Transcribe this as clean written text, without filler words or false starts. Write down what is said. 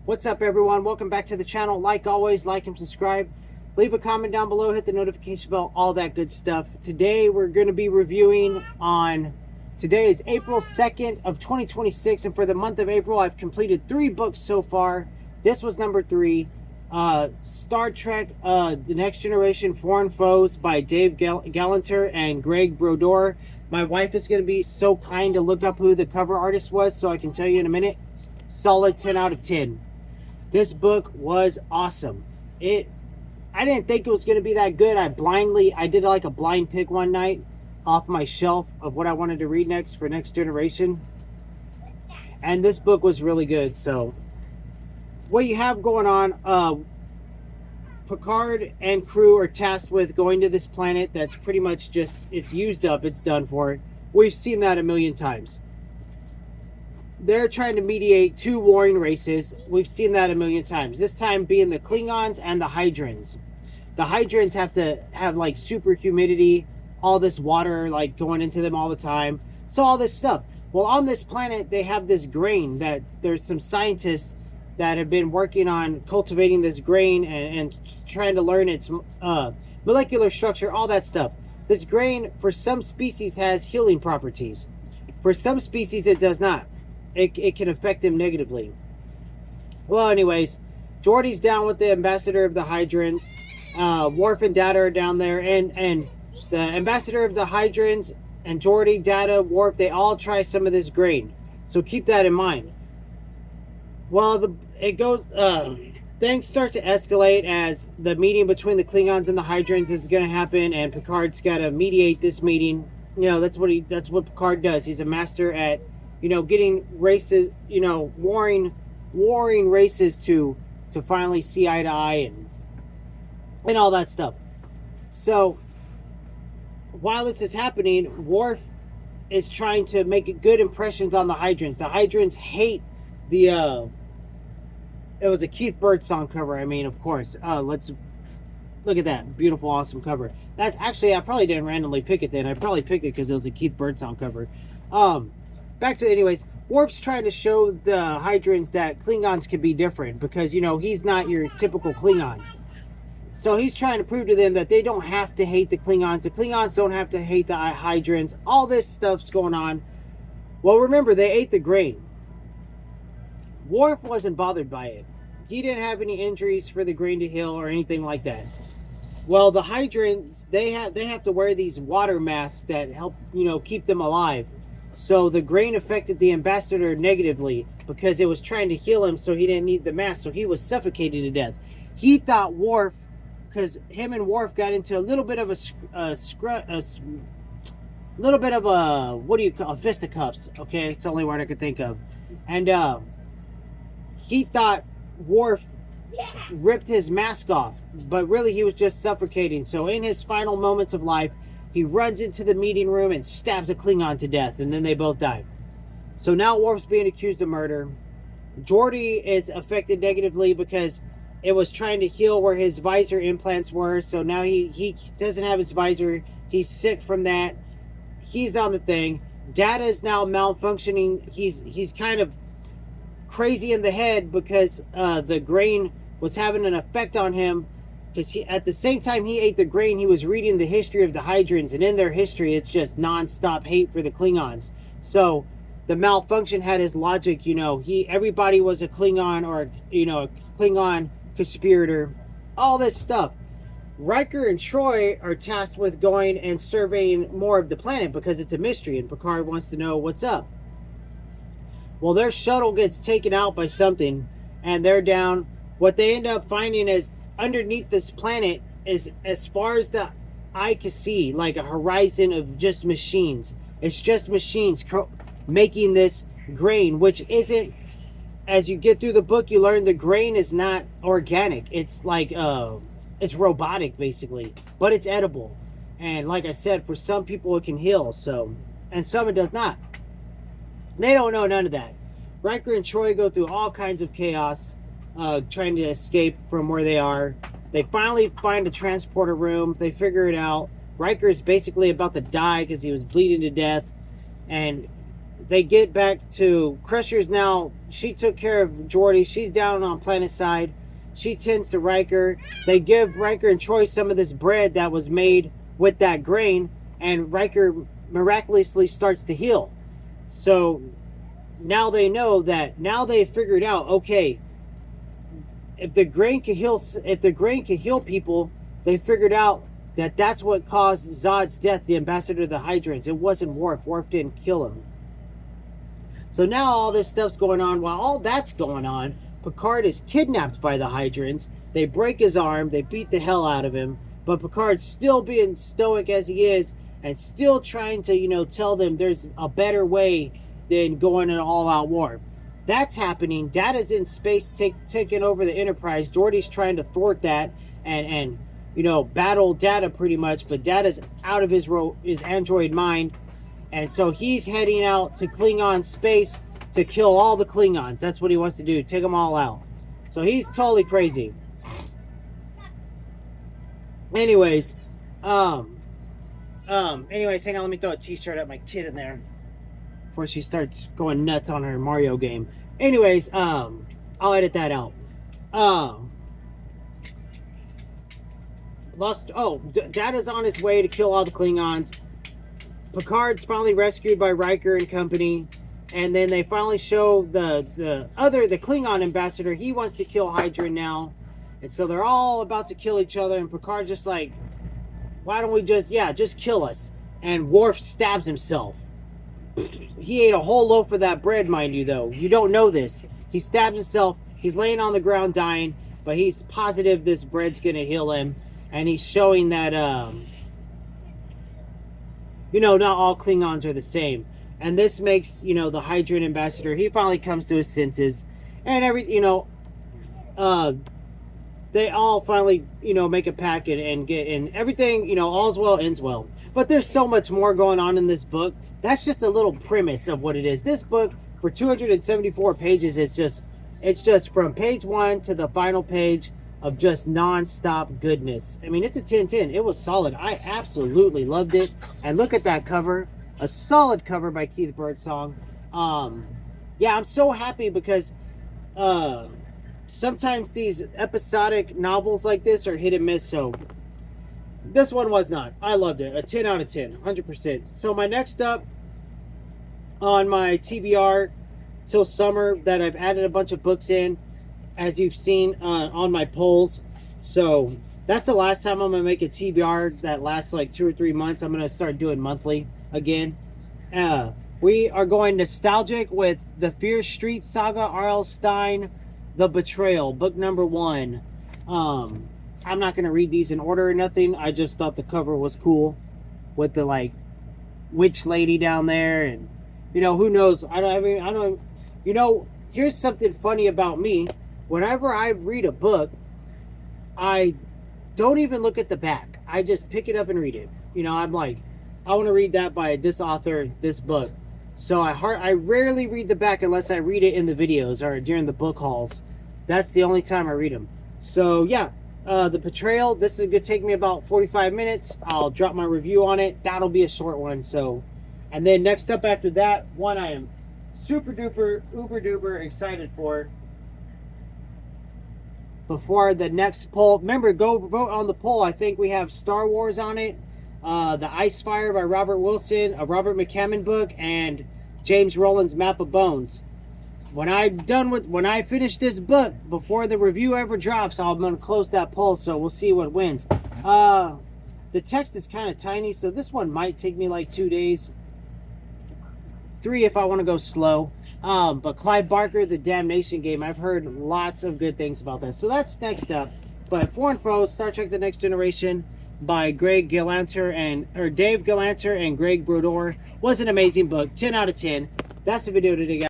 What's up, everyone? Welcome back to the channel. Like always, like and subscribe. Leave a comment down below, hit the notification bell, all that good stuff. Today we're going to be reviewing today is April 2nd of 2026, and for the month of April I've completed 3 books so far. This was number 3. Star Trek The Next Generation Foreign Foes by Dave Galanter and Greg Brodeur. My wife is going to be so kind to look up who the cover artist was, so I can tell you in a minute. Solid 10 out of 10. This book was awesome. I didn't think it was going to be that good. I did like a blind pick one night off my shelf of what I wanted to read next for Next Generation. And this book was really good. So what you have going on, Picard and crew are tasked with going to this planet that's pretty much just, it's used up, it's done for. We've seen that a million times. They're trying to mediate 2 warring races. We've seen that a million times. This time being the Klingons and the Hydrians. The Hydrians have to have like super humidity, all this water like going into them all the time. So all this stuff. Well, on this planet, they have this grain that there's some scientists that have been working on cultivating this grain and trying to learn its molecular structure, all that stuff. This grain, for some species, has healing properties. For some species, it does not. It can affect them negatively. Well, anyways, Geordi's down with the ambassador of the Hydrians. Worf and Data are down there, and the ambassador of the Hydrians and Geordi, Data, Worf, they all try some of this grain. So keep that in mind. Well, things start to escalate as the meeting between the Klingons and the Hydrians is going to happen, and Picard's got to mediate this meeting. You know, that's what Picard does. He's a master at, you know, getting races, you know, warring races to finally see eye to eye and all that stuff. So while this is happening, Worf is trying to make good impressions on the Hydrians. The Hydrians hate the it was a Keith Birdsong cover. I mean, of course. Let's look at that beautiful, awesome cover. That's actually, I probably didn't randomly pick it then. I probably picked it because it was a Keith Birdsong cover. Back to it anyways. Worf's trying to show the Hydrians that Klingons can be different because, you know, he's not your typical Klingon. So he's trying to prove to them that they don't have to hate the Klingons. The Klingons don't have to hate the Hydrians. All this stuff's going on. Well, remember, they ate the grain. Worf wasn't bothered by it. He didn't have any injuries for the grain to heal or anything like that. Well, the Hydrians, they have to wear these water masks that help, you know, keep them alive. So the grain affected the ambassador negatively because it was trying to heal him, so he didn't need the mask, so he was suffocated to death. He thought Worf, because him and Worf got into a little bit of what do you call, fisticuffs? Okay, it's the only word I could think of. And he thought Worf ripped his mask off, but really he was just suffocating. So in his final moments of life, he runs into the meeting room and stabs a Klingon to death, and then they both die. So now Worf's being accused of murder. Geordi is affected negatively because it was trying to heal where his visor implants were. So now he doesn't have his visor. He's sick from that. He's on the thing. Data is now malfunctioning. He's kind of crazy in the head because the grain was having an effect on him. Because at the same time he ate the grain, he was reading the history of the Hydrians, and in their history, it's just non-stop hate for the Klingons. So the malfunction had his logic. You know, everybody was a Klingon, or, you know, a Klingon conspirator. All this stuff. Riker and Troy are tasked with going and surveying more of the planet because it's a mystery, and Picard wants to know what's up. Well, their shuttle gets taken out by something, and they're down. What they end up finding is underneath this planet is, as far as the eye can see, like a horizon of just machines. It's just machines making this grain, which isn't, as you get through the book, you learn the grain is not organic. It's like, it's robotic, basically, but it's edible. And like I said, for some people it can heal, so, and some it does not. They don't know none of that. Riker and Troy go through all kinds of chaos, trying to escape from where they are. They finally find a transporter room. They figure it out. Riker is basically about to die because he was bleeding to death. And they get back to Crusher's now. She took care of Geordi. She's down on planet side. She tends to Riker. They give Riker and Troy some of this bread that was made with that grain, and Riker miraculously starts to heal. So now they know that, now they figured out, okay, if the grain can heal people, they figured out that that's what caused Zod's death, the ambassador of the Hydrants. It wasn't Worf. Worf didn't kill him. So now all this stuff's going on. While all that's going on, Picard is kidnapped by the Hydrants. They break his arm. They beat the hell out of him. But Picard's still being stoic as he is, and still trying to, tell them there's a better way than going an all-out war. That's happening. Data's in space taking over the Enterprise. Geordi's trying to thwart that and battle Data pretty much, but Data's out of his android mind. And so he's heading out to Klingon space to kill all the Klingons. That's what he wants to do. Take them all out. So he's totally crazy. Anyways, hang on, let me throw a t-shirt at my kid in there before she starts going nuts on her Mario game. Anyways, I'll edit that out. Data's on his way to kill all the Klingons. Picard's finally rescued by Riker and company, and then they finally show the Klingon ambassador. He wants to kill Hydra now, and so they're all about to kill each other. And Picard's just like, "Why don't we just kill us?" And Worf stabs himself. He ate a whole loaf of that bread, mind you. Though you don't know this, he stabs himself. He's laying on the ground dying, but he's positive this bread's gonna heal him, and he's showing that not all Klingons are the same. And this makes, the Hydrant ambassador, he finally comes to his senses. And they all finally, make a pact and get in everything, all's well ends well. But there's so much more going on in this book. That's just a little premise of what it is. This book, for 274 pages, it's just from page 1 to the final page of just non-stop goodness. I mean, it's a 10/10. It was solid. I absolutely loved it. And look at that cover. A solid cover by Keith Birdsong. Yeah, I'm so happy because sometimes these episodic novels like this are hit and miss. So this one was not. I loved it. A 10 out of 10. 100%. So my next up on my TBR till summer that I've added a bunch of books in, as you've seen on my polls. So that's the last time I'm going to make a TBR that lasts like 2 or 3 months. I'm going to start doing monthly again. We are going nostalgic with the Fear Street Saga, R.L. Stine, The Betrayal, book number 1. I'm not going to read these in order or nothing. I just thought the cover was cool with the witch lady down there, and who knows. Here's something funny about me. Whenever I read a book, I don't even look at the back. I just pick it up and read it. I'm like, I want to read that by this author, this book. So I rarely read the back unless I read it in the videos or during the book hauls. That's the only time I read them. So yeah, The Betrayal. This is going to take me about 45 minutes. I'll drop my review on it. That'll be a short one. So, and then next up after that, one I am super duper, uber duper excited for. Before the next poll, remember, go vote on the poll. I think we have Star Wars on it, The Ice Fire by Robert Wilson, a Robert McCammon book, and James Rowland's Map of Bones. When I finish this book, before the review ever drops, I'm going to close that poll, so we'll see what wins. The text is kind of tiny, so this one might take me like 2 days. 3 if I want to go slow. But Clive Barker, The Damnation Game, I've heard lots of good things about that. So that's next up. But For and Foe, Star Trek The Next Generation by Dave Galanter and Greg Brodeur was an amazing book. 10 out of 10. That's the video today, guys.